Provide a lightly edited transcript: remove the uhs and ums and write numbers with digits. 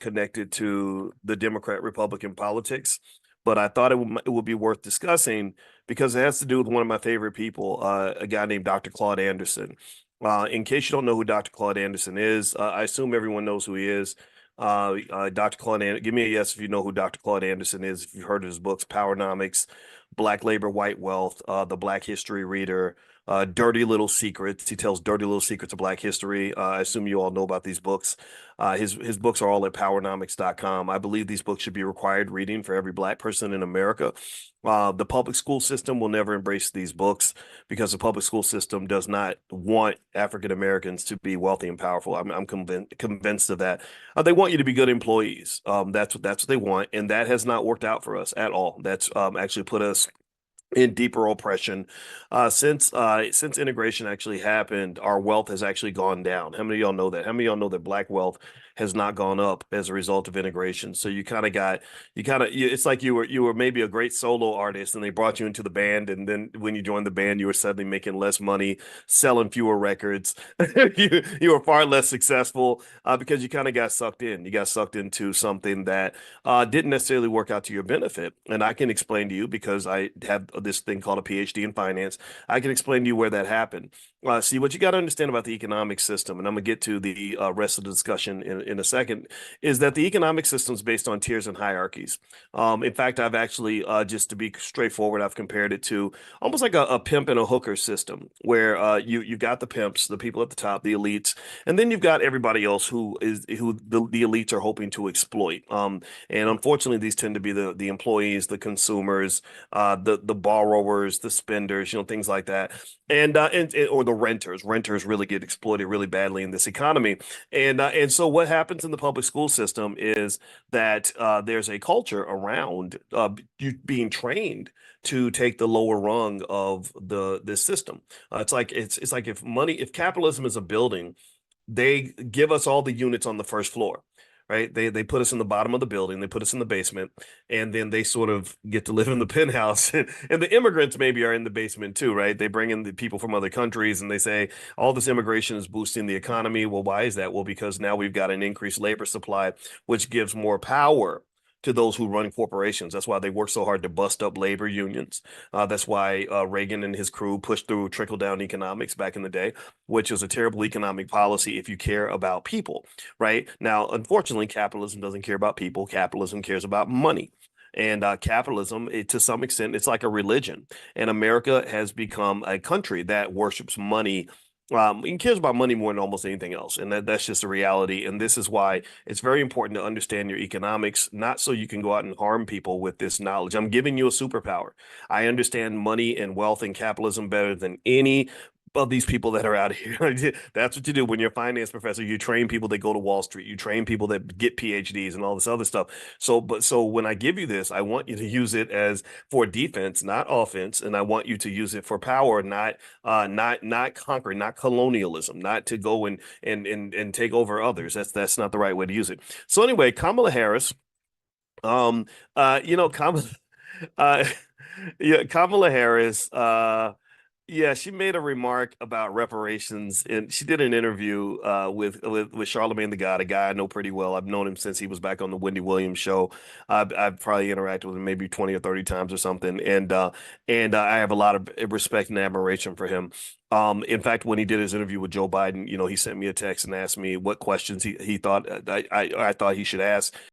connected to the Democrat-Republican politics, but I thought it would be worth discussing because it has to do with one of my favorite people, a guy named Dr. Claude Anderson. In case you don't know who Dr. Claude Anderson is, I assume everyone knows who he is. Dr. Claude, give me a yes if you know who Dr. Claude Anderson is. If you've heard of his books, Powernomics, Black Labor, White Wealth, The Black History Reader, Dirty Little Secrets. He tells dirty little secrets of Black history. I assume you all know about these books. His books are all at powernomics.com. I believe these books should be required reading for every Black person in America. The public school system will never embrace these books because the public school system does not want African Americans to be wealthy and powerful. I'm convinced of that. They want you to be good employees. That's what they want, and that has not worked out for us at all. That's actually put us in deeper oppression. Since integration actually happened, our wealth has actually gone down. How many of y'all know that? How many of y'all know that Black wealth has not gone up as a result of integration? So it's like you were maybe a great solo artist and they brought you into the band, and then when you joined the band, you were suddenly making less money, selling fewer records. You were far less successful because you kind of got sucked in. You got sucked into something that didn't necessarily work out to your benefit. And I can explain to you because I have this thing called a PhD in finance. I can explain to you where that happened. See, what you got to understand about the economic system, and I'm going to get to the rest of the discussion in a second, is that the economic system is based on tiers and hierarchies. In fact, I've actually, just to be straightforward, I've compared it to almost like a pimp and a hooker system, where you've got the pimps, the people at the top, the elites, and then you've got everybody else who the elites are hoping to exploit. And unfortunately, these tend to be the employees, the consumers, the borrowers, the spenders, things like that, and or the renters. Renters really get exploited really badly in this economy, and so what happens in the public school system is that there's a culture around you being trained to take the lower rung of this system. It's like if capitalism is a building, they give us all the units on the first floor, right? They put us in the bottom of the building, they put us in the basement, and then they sort of get to live in the penthouse. And the immigrants maybe are in the basement too, right? They bring in the people from other countries and they say all this immigration is boosting the economy. Well, why is that? Well, because now we've got an increased labor supply, which gives more power to those who run corporations. That's why they work so hard to bust up labor unions. That's why Reagan and his crew pushed through trickle-down economics back in the day, which is a terrible economic policy if you care about people, right? Now, unfortunately, capitalism doesn't care about people. Capitalism cares about money. And capitalism, to some extent, it's like a religion. And America has become a country that worships money, and cares about money more than almost anything else. And that's just a reality. And this is why it's very important to understand your economics, not so you can go out and harm people with this knowledge. I'm giving you a superpower. I understand money and wealth and capitalism better than any of these people that are out here. That's what you do when you're a finance professor. You train people that go to Wall Street. You train people that get PhDs and all this other stuff. So when I give you this, I want you to use it as for defense, not offense, and I want you to use it for power, not conquer, not colonialism, not to go and take over others. That's not the right way to use it. So anyway, Kamala Harris, Kamala, uh, yeah, Kamala Harris, yeah, she made a remark about reparations, and she did an interview with Charlemagne the God, a guy I know pretty well. I've known him since he was back on the Wendy Williams show. I've probably interacted with him maybe 20 or 30 times or something, and I have a lot of respect and admiration for him. In fact, when he did his interview with Joe Biden, he sent me a text and asked me what questions he thought I thought he should ask.